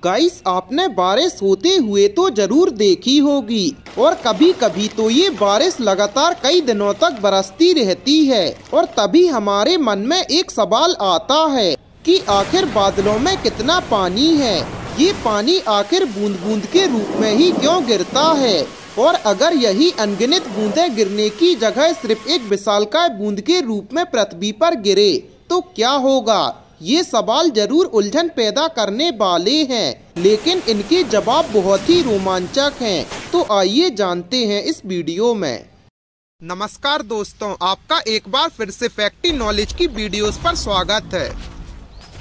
Guys, आपने बारिश होते हुए तो जरूर देखी होगी और कभी कभी तो ये बारिश लगातार कई दिनों तक बरसती रहती है और तभी हमारे मन में एक सवाल आता है कि आखिर बादलों में कितना पानी है। ये पानी आखिर बूंद बूंद के रूप में ही क्यों गिरता है, और अगर यही अनगिनत बूंदें गिरने की जगह सिर्फ एक विशालकाय बूंद के रूप में पृथ्वी पर गिरे तो क्या होगा। ये सवाल जरूर उलझन पैदा करने वाले हैं, लेकिन इनके जवाब बहुत ही रोमांचक हैं। तो आइए जानते हैं इस वीडियो में। नमस्कार दोस्तों, आपका एक बार फिर से फैक्टी नॉलेज की वीडियोस पर स्वागत है।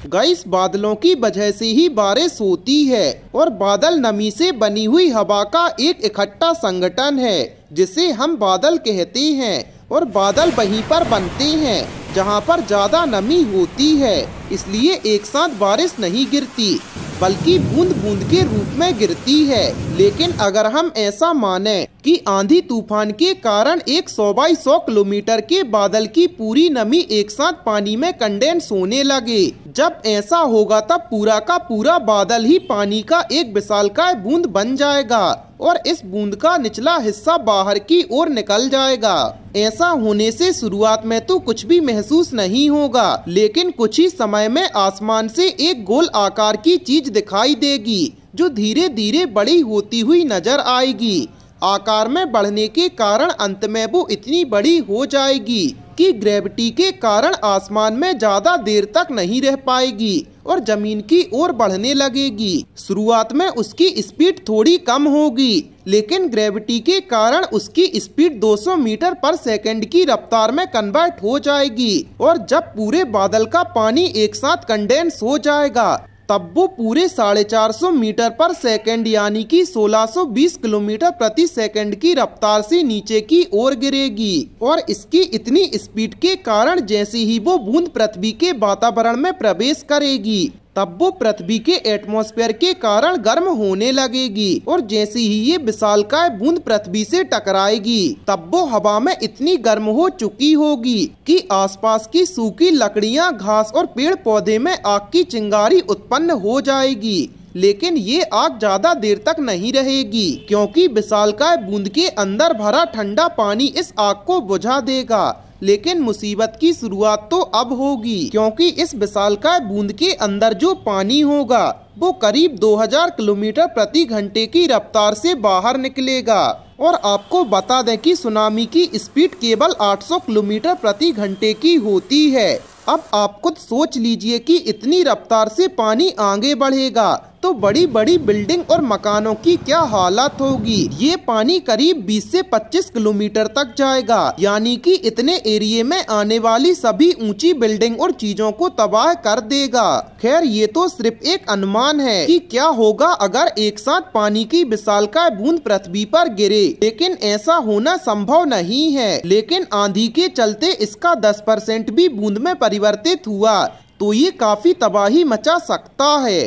गाइस, बादलों की वजह से ही बारिश होती है और बादल नमी से बनी हुई हवा का एक इकट्ठा संगठन है जिसे हम बादल कहते हैं। और बादल वहीं पर बनते हैं जहां पर ज्यादा नमी होती है, इसलिए एक साथ बारिश नहीं गिरती बल्कि बूंद बूंद के रूप में गिरती है। लेकिन अगर हम ऐसा माने कि आंधी तूफान के कारण एक 100 बाई 100 किलोमीटर के बादल की पूरी नमी एक साथ पानी में कंडेंस होने लगे, जब ऐसा होगा तब पूरा का पूरा बादल ही पानी का एक विशालकाय बूंद बन जाएगा और इस बूंद का निचला हिस्सा बाहर की ओर निकल जाएगा। ऐसा होने से शुरुआत में तो कुछ भी महसूस नहीं होगा, लेकिन कुछ ही समय में आसमान से एक गोल आकार की चीज दिखाई देगी जो धीरे धीरे बड़ी होती हुई नजर आएगी। आकार में बढ़ने के कारण अंत में वो इतनी बड़ी हो जाएगी कि ग्रेविटी के कारण आसमान में ज्यादा देर तक नहीं रह पाएगी और जमीन की ओर बढ़ने लगेगी। शुरुआत में उसकी स्पीड थोड़ी कम होगी, लेकिन ग्रेविटी के कारण उसकी स्पीड 200 मीटर पर सेकंड की रफ्तार में कन्वर्ट हो जाएगी। और जब पूरे बादल का पानी एक साथ कंडेंस हो जाएगा तब वो पूरे 450 मीटर पर सेकंड यानी कि 1620 किलोमीटर प्रति सेकंड की रफ्तार से नीचे की ओर गिरेगी। और इसकी इतनी स्पीड के कारण जैसे ही वो बूंद पृथ्वी के वातावरण में प्रवेश करेगी तब वो पृथ्वी के एटमॉस्फेयर के कारण गर्म होने लगेगी और जैसे ही ये विशालकाय बूंद पृथ्वी से टकराएगी तब वो हवा में इतनी गर्म हो चुकी होगी कि आसपास की सूखी लकड़ियां, घास और पेड़ पौधे में आग की चिंगारी उत्पन्न हो जाएगी। लेकिन ये आग ज्यादा देर तक नहीं रहेगी, क्योंकि विशालकाय बूंद के अंदर भरा ठंडा पानी इस आग को बुझा देगा। लेकिन मुसीबत की शुरुआत तो अब होगी, क्योंकि इस विशालकाय बूंद के अंदर जो पानी होगा वो करीब 2000 किलोमीटर प्रति घंटे की रफ्तार से बाहर निकलेगा। और आपको बता दें कि सुनामी की स्पीड केवल 800 किलोमीटर प्रति घंटे की होती है। अब आप खुद सोच लीजिए कि इतनी रफ्तार से पानी आगे बढ़ेगा तो बड़ी बड़ी बिल्डिंग और मकानों की क्या हालत होगी। ये पानी करीब 20 से 25 किलोमीटर तक जाएगा, यानी कि इतने एरिया में आने वाली सभी ऊंची बिल्डिंग और चीजों को तबाह कर देगा। खैर, ये तो सिर्फ एक अनुमान है कि क्या होगा अगर एक साथ पानी की विशालकाय बूंद पृथ्वी पर गिरे, लेकिन ऐसा होना संभव नहीं है। लेकिन आंधी के चलते इसका 10% भी बूंद में परिवर्तित हुआ तो ये काफी तबाही मचा सकता है।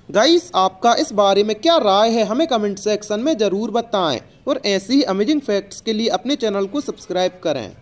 गाइस, आपका इस बारे में क्या राय है, हमें कमेंट सेक्शन में जरूर बताएं और ऐसी ही अमेजिंग फैक्ट्स के लिए अपने चैनल को सब्सक्राइब करें।